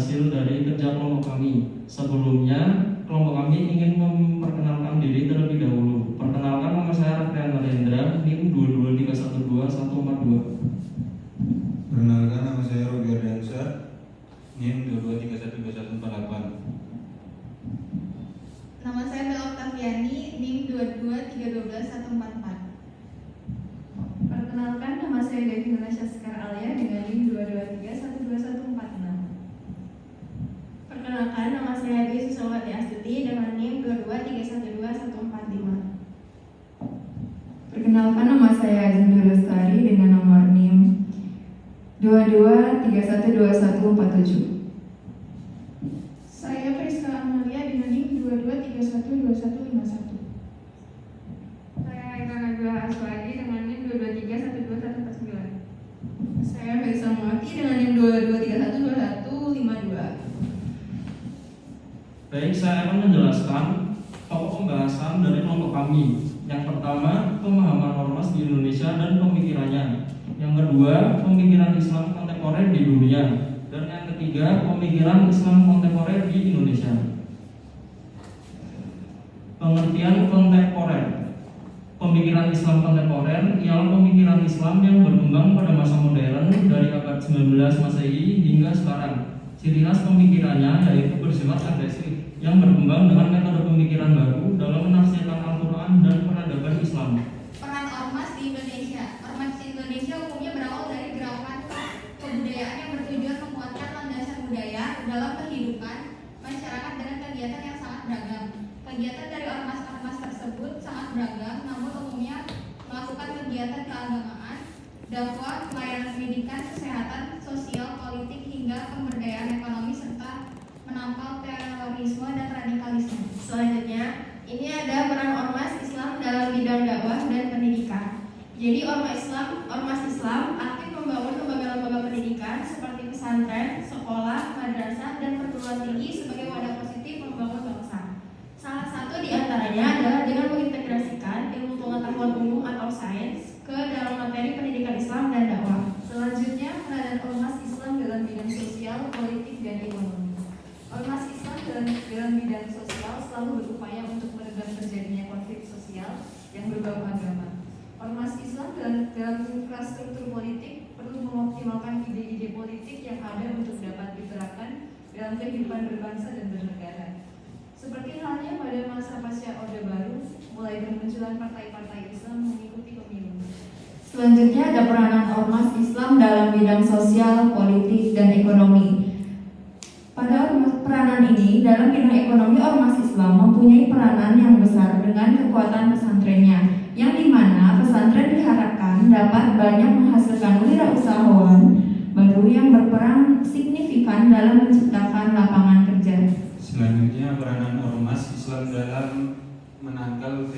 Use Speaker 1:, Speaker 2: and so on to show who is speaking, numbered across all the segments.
Speaker 1: hasil dari kerja kelompok kami. Sebelumnya, kelompok kami ingin memperkenalkan diri terlebih dahulu. Perkenalkan, nama saya Raffian Narendra, NIM 223121142.
Speaker 2: Perkenalkan, nama saya Robi Ardiansyah, NIM 223121148.
Speaker 3: Nama saya Bella Oktaviani, NIM 223121144.
Speaker 4: Perkenalkan, nama saya Devi Natasha Sekar Alia dengan NIM 223121146.
Speaker 3: Perkenalkan, nama saya Dwi Susawati Astuti dengan NIM 223121145.
Speaker 4: Perkenalkan, nama saya Zindu Lestari dengan nomor NIM 22312147.
Speaker 3: Saya Priska Amalia dengan NIM 223121151.
Speaker 4: Saya Aika Najwa Aswadi dengan NIM 223121149.
Speaker 3: Saya Melisa Muati dengan NIM 223121152.
Speaker 1: Baik, saya akan menjelaskan pokok pembahasan dari kelompok kami. Yang pertama, pemahaman ormas di Indonesia dan pemikirannya. Yang kedua, pemikiran Islam kontemporer di dunia. Dan yang ketiga, pemikiran Islam kontemporer di Indonesia. Pengertian kontemporer. Pemikiran Islam kontemporer ialah pemikiran Islam yang berkembang pada masa modern dari abad 19 Masehi hingga sekarang. Ciri khas pemikirannya yaitu bersifat agresif, yang berkembang dengan metode pemikiran baru dalam menafsirkan Al-Quran dan peradaban Islam.
Speaker 3: Peran ormas di Indonesia. Ormas di Indonesia umumnya berawal dari gerakan kebudayaan yang bertujuan menguatkan landasan budaya dalam kehidupan masyarakat dengan kegiatan yang sangat beragam. Kegiatan dari ormas-ormas tersebut sangat beragam, namun umumnya melakukan kegiatan keagamaan, dakwah, pelayanan pendidikan, kesehatan, sosial, politik, hingga pemberdayaan ekonomi serta menampal terorisme dan radikalisme. Selanjutnya, ini ada peran ormas Islam dalam bidang dakwah dan pendidikan. Jadi ormas Islam aktif membangun lembaga-lembaga pendidikan seperti pesantren, sekolah, madrasah, dan perguruan tinggi sebagai wadah positif membangun bangsa. Salah satu di antaranya adalah dengan mengintegrasikan ilmu pengetahuan umum atau sains ke dalam materi pendidikan Islam dan dakwah.
Speaker 4: Selanjutnya, peranan ormas Islam dalam bidang sosial, politik, dan ekonomi. Ormas Islam dalam bidang sosial selalu berupaya untuk meredam terjadinya konflik sosial yang berbau agama. Ormas Islam dalam infrastruktur politik perlu mengoptimalkan ide-ide politik yang ada untuk dapat diterapkan dalam kehidupan berbangsa dan bernegara. Seperti halnya pada masa pasca Orde Baru, mulai bermunculan partai-partai Islam mengikuti pemilu.
Speaker 5: Selanjutnya ada peranan ormas Islam dalam bidang sosial, politik, dan ekonomi. Pada peranan ini, dalam bidang ekonomi ormas Islam mempunyai peranan yang besar dengan kekuatan pesantrennya, yang dimana pesantren diharapkan dapat banyak menghasilkan wirausahawan baru yang berperan signifikan dalam menciptakan lapangan kerja.
Speaker 2: Selanjutnya, peranan ormas Islam dalam menangkal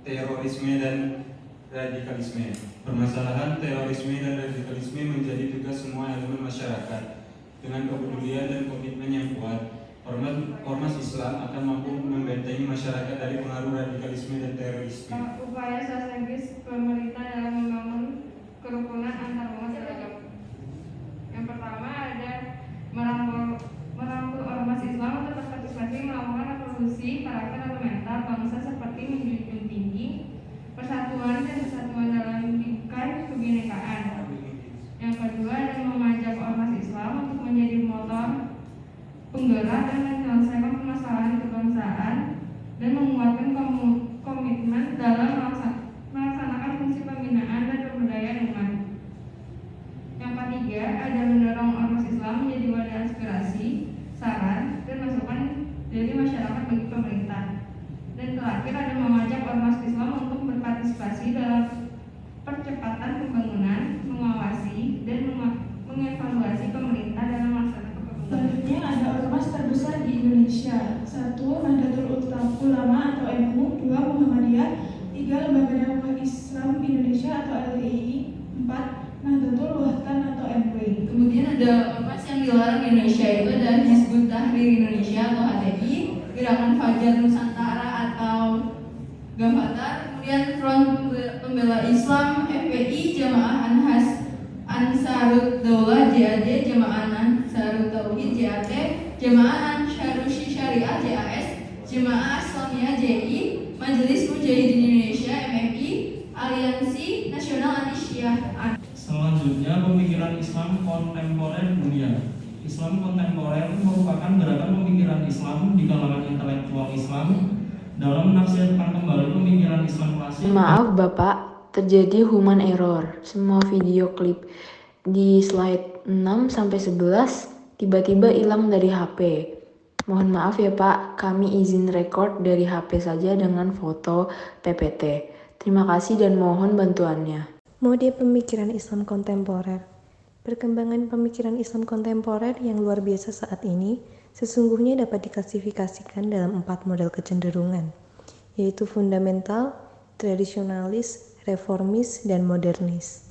Speaker 2: terorisme dan radikalisme. Permasalahan terorisme dan radikalisme menjadi tugas semua elemen masyarakat. Dengan kepedulian dan komitmen yang kuat, ormas Islam akan mampu membentengi masyarakat dari pengaruh radikalisme dan terorisme.
Speaker 4: Upaya strategis pemerintah dalam membangun kerukunan antar umat beragama. Yang pertama ada merangkul ormas Islam untuk berpartisipasi melakukan revolusi karakter atau mental bangsa seperti menjunjung tinggi persatuan dan kesatuan dalam lingkungan kebinekaan. Yang kedua adalah mengajak ormas Islam untuk menjadi motor penggerak dan menyelesaikan permasalahan kebangsaan dan menguatkan komitmen dalam melaksanakan fungsi pembinaan dan pemberdayaan umat. Yang ketiga ada mendorong ormas Islam menjadi wadah aspirasi, saran, dan masukan dari masyarakat bagi pemerintah. Dan terakhir ada mengajak ormas Islam untuk berpartisipasi dalam percepatan pembangunan, mengawasi, dan mengevaluasi pemerintah dalam melaksanakan pembangunan.
Speaker 6: Selanjutnya ada ormas terbesar di Indonesia. 1. Nahdlatul Ulama atau NU. 2. Muhammadiyah. 3. Lembaga Dakwah Islam Indonesia atau LDII. 4. Nahdlatul Wahdan atau NW.
Speaker 5: Kemudian ada ormas yang dilarang di Indonesia, itu ada Hizbut Tahrir Indonesia atau HTI, Gerakan Fajar Nusantara atau Gavatar, kemudian Front Pembela Islam FPI, Jamaah Ansarud Daulah JAD, Jamaah JAT, Jemaah Ansarus Syariah JAS, Jemaah Islamiyah JI, Majelis Mujahidin Indonesia MMI, Aliansi Nasional Anti-Syiah.
Speaker 1: Selanjutnya, pemikiran Islam kontemporer dunia. Islam kontemporer merupakan gerakan pemikiran Islam di kalangan intelektual Islam dalam menafsirkan kembali pemikiran Islam klasik.
Speaker 7: Maaf Bapak, terjadi human error. Semua video klip di slide 6-11 tiba-tiba hilang dari HP. Mohon maaf ya Pak, kami izin record dari HP saja dengan foto PPT. Terima kasih dan mohon bantuannya.
Speaker 8: Mode pemikiran Islam kontemporer. Perkembangan pemikiran Islam kontemporer yang luar biasa saat ini sesungguhnya dapat diklasifikasikan dalam 4 model kecenderungan, yaitu fundamental, tradisionalis, reformis, dan modernis.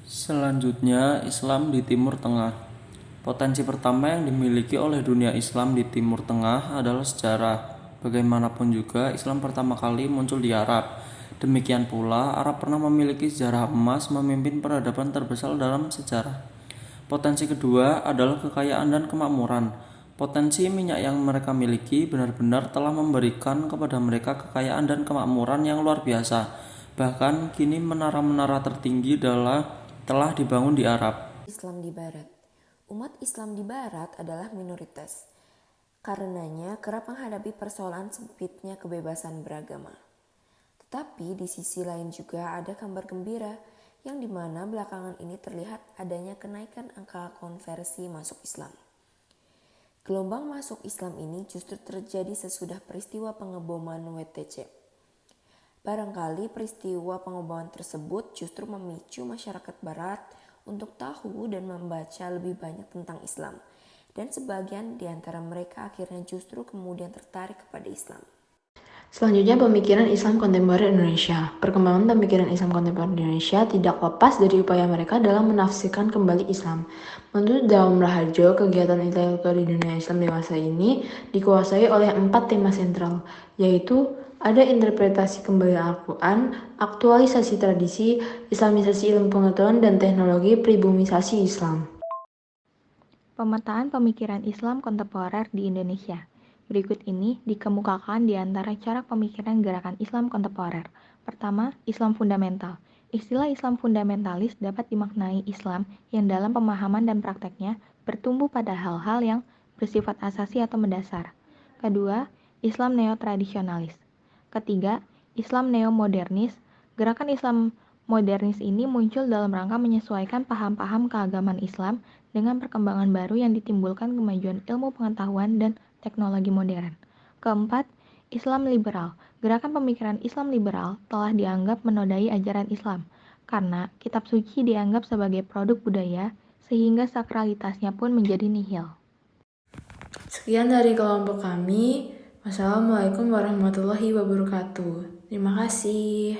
Speaker 9: Selanjutnya, Islam di Timur Tengah. Potensi pertama yang dimiliki oleh dunia Islam di Timur Tengah adalah sejarah. Bagaimanapun juga, Islam pertama kali muncul di Arab. Demikian pula, Arab pernah memiliki sejarah emas memimpin peradaban terbesar dalam sejarah. Potensi kedua adalah kekayaan dan kemakmuran. Potensi minyak yang mereka miliki benar-benar telah memberikan kepada mereka kekayaan dan kemakmuran yang luar biasa. Bahkan kini menara-menara tertinggi telah dibangun di Arab.
Speaker 10: Islam di Barat. Umat Islam di Barat adalah minoritas. Karenanya kerap menghadapi persoalan sempitnya kebebasan beragama. Tetapi di sisi lain juga ada kabar gembira yang dimana belakangan ini terlihat adanya kenaikan angka konversi masuk Islam. Gelombang masuk Islam ini justru terjadi sesudah peristiwa pengeboman WTC. Barangkali peristiwa pengeboman tersebut justru memicu masyarakat Barat untuk tahu dan membaca lebih banyak tentang Islam, dan sebagian di antara mereka akhirnya justru kemudian tertarik kepada Islam.
Speaker 7: Selanjutnya, pemikiran Islam kontemporer Indonesia. Perkembangan pemikiran Islam kontemporer Indonesia tidak lepas dari upaya mereka dalam menafsirkan kembali Islam. Menurut Daum Raharjo, kegiatan intelektual di dunia Islam dewasa ini dikuasai oleh 4 tema sentral, yaitu ada interpretasi kembali Al-Quran, aktualisasi tradisi, islamisasi ilmu pengetahuan, dan teknologi pribumisasi Islam.
Speaker 11: Pemetaan pemikiran Islam kontemporer di Indonesia. Berikut ini dikemukakan di antara corak pemikiran gerakan Islam kontemporer. Pertama, Islam fundamental. Istilah Islam fundamentalis dapat dimaknai Islam yang dalam pemahaman dan prakteknya bertumbuh pada hal-hal yang bersifat asasi atau mendasar. Kedua, Islam neotradisionalis. Ketiga, Islam neomodernis. Gerakan Islam modernis ini muncul dalam rangka menyesuaikan paham-paham keagamaan Islam dengan perkembangan baru yang ditimbulkan kemajuan ilmu pengetahuan dan teknologi modern. Keempat, Islam liberal. Gerakan pemikiran Islam liberal telah dianggap menodai ajaran Islam karena kitab suci dianggap sebagai produk budaya sehingga sakralitasnya pun menjadi nihil.
Speaker 7: Sekian dari kelompok kami. Wassalamualaikum warahmatullahi wabarakatuh. Terima kasih.